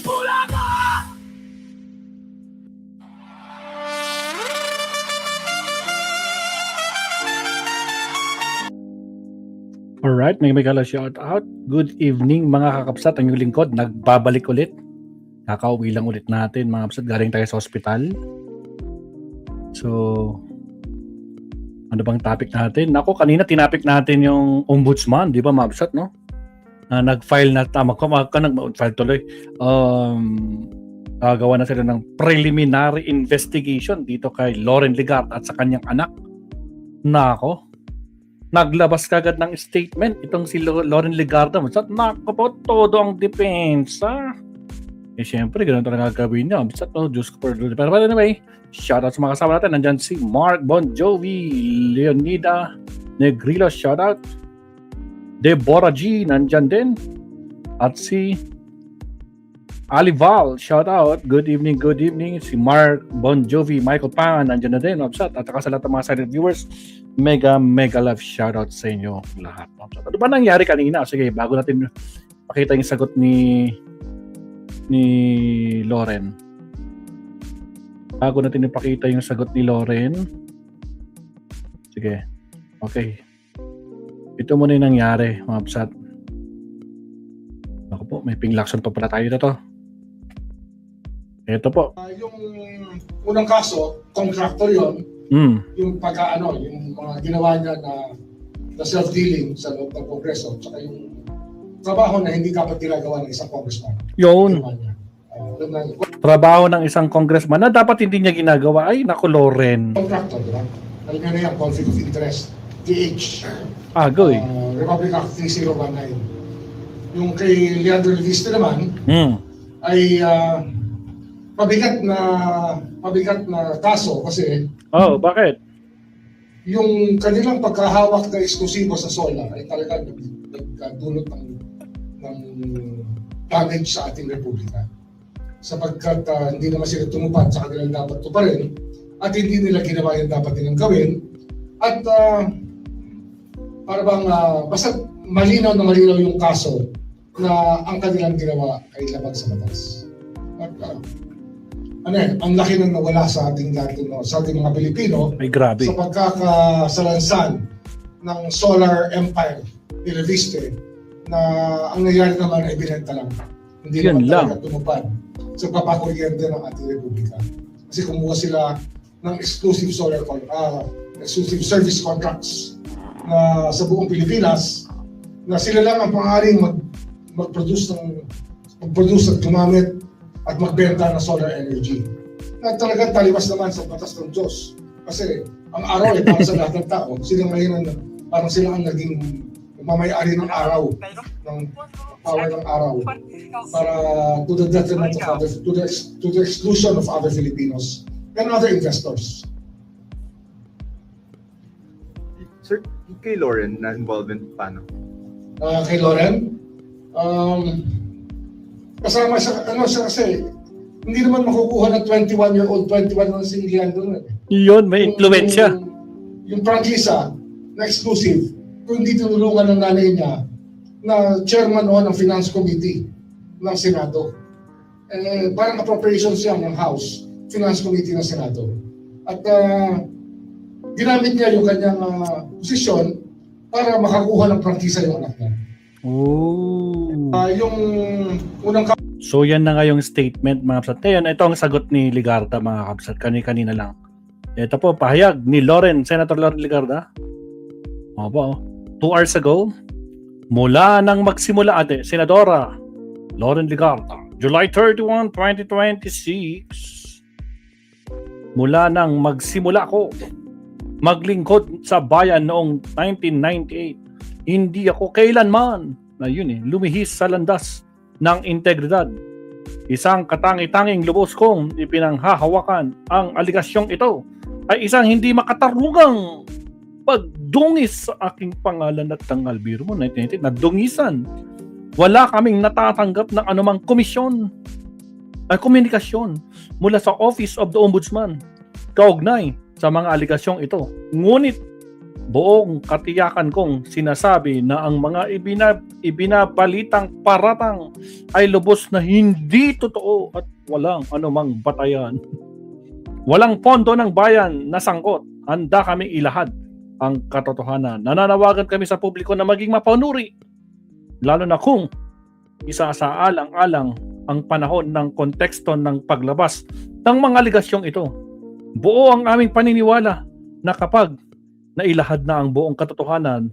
Alright, may megala shout out. Good evening mga kakapsat, ang yung lingkod, nagbabalik ulit. Kakauwi lang ulit natin mga kapsat, galing tayo sa ospital. So, ano bang topic natin? Ako, kanina tinapik natin yung ombudsman, di ba mga kapsat, no? Nag-file na, nag-file tuloy. Gagawa na sila ng preliminary investigation dito kay Loren Legarda at sa kanyang anak. Nako. Naglabas kagad ng statement itong si Loren Legarda. Nako po, todo ang depensa. Eh syempre, ganun talaga gagawin niya. Diyos ko por Lord. Pero anyway, shoutout sa mga kasama natin. Nandyan si Mark Bon Jovi, Leonida Negrilo, shoutout. Deborah G, nandyan din. At si Alival, shoutout. Good evening, good evening. Si Mark Bon Jovi, Michael Pan, nandyan na din. At saka sa lahat ng mga silent viewers, mega love shoutout sa inyo lahat. Ano ba nangyari kanina? Sige, bago natin pakita yung sagot ni Loren. Bago natin ipakita yung sagot ni Loren. Sige. Okay. Ito muna yung nangyari, mga kapsat. Ako po, may pinglaction pa pala tayo na to. Ito po. Yung unang kaso, contractor yon. Yung yung mga ginawa niya na self-dealing sa loob ng Kongreso, tsaka yung trabaho na hindi dapat ginagawa ng isang congressman. Yun. Trabaho ng isang congressman na dapat hindi niya ginagawa. Ay, naku, Loren. Contractor, diba? Alam niyo na yan, conflict of interest. DH. Goy. Republic Act 3019. Yung kay Leandro Leviste naman, ay mabigat na kaso kasi bakit? Yung kanilang pagkahawak na eksklusibo sa solar ay talagang nagdulot ng damage sa ating republika. Sapagkat hindi naman sila tumupad sa kanilang dapat tuparin at hindi nila ginawa yung dapat nilang gawin at para bang basta malinaw yung kaso na ang kanilang ginawa ay labag sa batas. At ang laki nang nawala sa ating sa ating mga Pilipino. Ay, grabe. Sa pagkakasalansan ng solar empire ni Leviste na ang nangyari naman ay binenta lang. Hindi naman talaga tumupad sa papakuryente ng ating republika. Kasi kumuha sila ng exclusive exclusive service contracts na sa buong Pilipinas na sila lang ang pang-aring mag-produce at gumamit at magbenta ng solar energy. Na talagang taliwas naman sa batas ng Diyos. Kasi ang araw ay para sa lahat ng tao. Parang sila ang naging mamayari ng araw, ng power ng araw, para to the detriment of others, to the exclusion of other Filipinos and other investors. Sir, kay Loren na involvement paano? Kay Loren? Kasama siya, siya kasi, hindi naman makukuha ng 21-year-old, 21 na singlihan doon. Yun, may influensya. Yung prangkisa na exclusive, kung hindi tinulungan ng nanay niya na chairman ng Finance Committee ng Senado. Parang appropriations yan ng House, Finance Committee ng Senado. At ginamit niya yung kanyang posisyon para makakuha ng prangkisa yung anak niya. Yung unang So yan na nga yung statement mga kapsat. Ngayon, ito ang sagot ni Legarda mga kapsat. Kanina lang. Ito po, pahayag ni Senator Loren Legarda. 2 hours ago, mula nang magsimula Senadora Loren Legarda, July 31, 2026, mula nang magsimula ko maglingkod sa bayan noong 1998, hindi ako kailanman lumihis sa landas ng integridad. Isang katangi-tanging lubos kong ipinanghahawakan ang aligasyong ito ay isang hindi makatarungang pagdungis sa aking pangalan at tangal. Biro mo, 1998, nadungisan. Wala kaming natatanggap ng anumang komunikasyon mula sa Office of the Ombudsman kaugnay sa mga aligasyong ito. Ngunit Buong katiyakan kong sinasabi na ang mga ibinabalitang paratang ay lubos na hindi totoo at walang anumang batayan. Walang pondo ng bayan na sangkot. Handa kaming ilahad ang katotohanan. Nananawagan kami sa publiko na maging mapanuri. Lalo na kung isasaalang-alang ang panahon ng konteksto ng paglabas ng mga aligasyong ito. Buo ang aming paniniwala na kapag nailahad na ang buong katotohanan,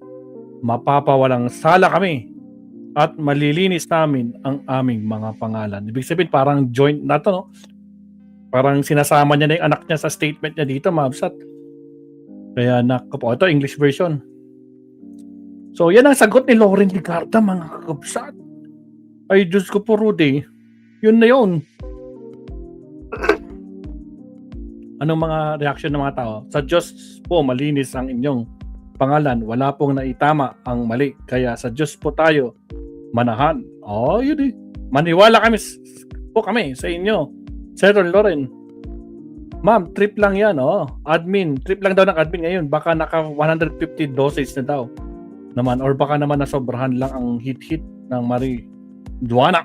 mapapawalang sala kami at malilinis namin ang aming mga pangalan. Ibig sabihin, parang joint na to, no? Parang sinasama niya na yung anak niya sa statement niya dito, Mabsat. Kaya ito English version. So, yan ang sagot ni Loren Legarda, mga kakabsat. Ay, Diyos ko po, Rudy. Yun na yun. Anong mga reaction ng mga tao? Sa Diyos po, malinis ang inyong pangalan. Wala pong naitama ang mali. Kaya sa Diyos po tayo manahan. Oh, yun eh. Maniwala kami sa inyo. Senator Loren. Ma'am, trip lang yan, oh. Admin. Trip lang daw ng admin ngayon. Baka naka 150 dosage na daw. Naman. Or baka naman nasobrahan lang ang hit-hit ng marijuana.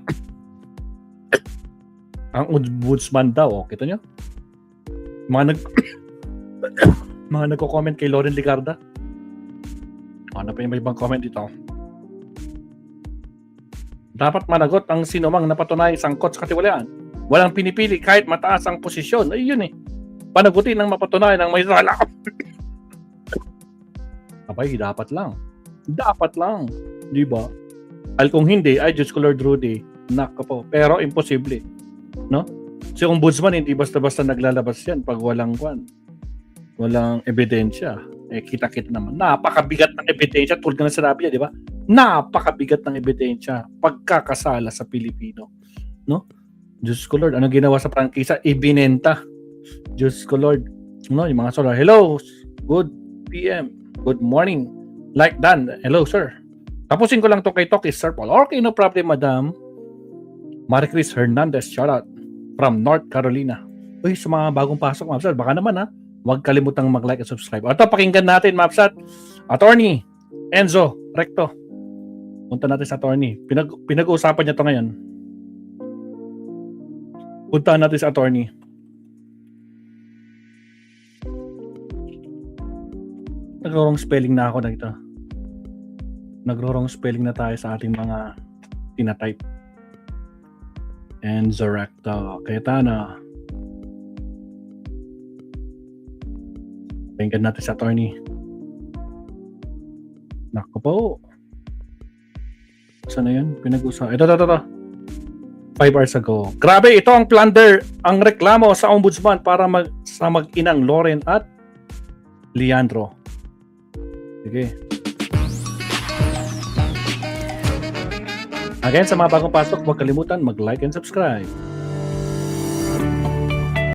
Ang ombudsman daw. Oh, kita nyo? Mga nagko-comment kay Loren Legarda. Ano pa yung may ibang comment dito? Dapat managot ang sinumang napatunay sangkot sa katiwalaan. Walang pinipili kahit mataas ang posisyon. Ay, yun eh. Panagutin ng mapatunayan ng may sala. Abay, dapat lang. Dapat lang. Di ba? Al kung hindi, ay Diyos ko Lord Rudy. Naka po. Pero imposible. No? Si ombudsman, hindi basta-basta naglalabas yan pag walang ebidensya. Eh, kita-kita naman. Napakabigat ng ebidensya. Tulad ka na sinabi niya, di ba? Napakabigat ng ebidensya. Pagkakasala sa Pilipino. No? Diyos ko Lord, ano ginawa sa prangkisa? Ibinenta. Diyos ko Lord. No, yung mga solar. Hello, good PM. Good morning. Like Dan. Hello, sir. Tapusin ko lang to kay Tokis, Sir Paul. Okay, no problem, madam. Maricris Hernandez, shout out from North Carolina. Uy, sa mga bagong pasok, Mapsat, baka naman ha. Huwag kalimutang mag-like at subscribe. Ito, pakinggan natin, Mapsat. Attorney Enzo Recto. Punta natin sa attorney. Pinag-uusapan niya to ngayon. Puntaan natin sa attorney. Nag-wrong spelling na ako na ito. Nag-wrong spelling na tayo sa ating mga tinatype. And Zorecto. Cayetana. Pakinggan natin sa attorney. Naku po. Saan na yan? Pinag-usapan. Ito. 5 hours ago. Grabe, ito ang plunder, ang reklamo sa ombudsman para sa mag-inang Loren at Leandro. Sige. Again, sa mga bagong pasok, huwag kalimutan mag-like and subscribe.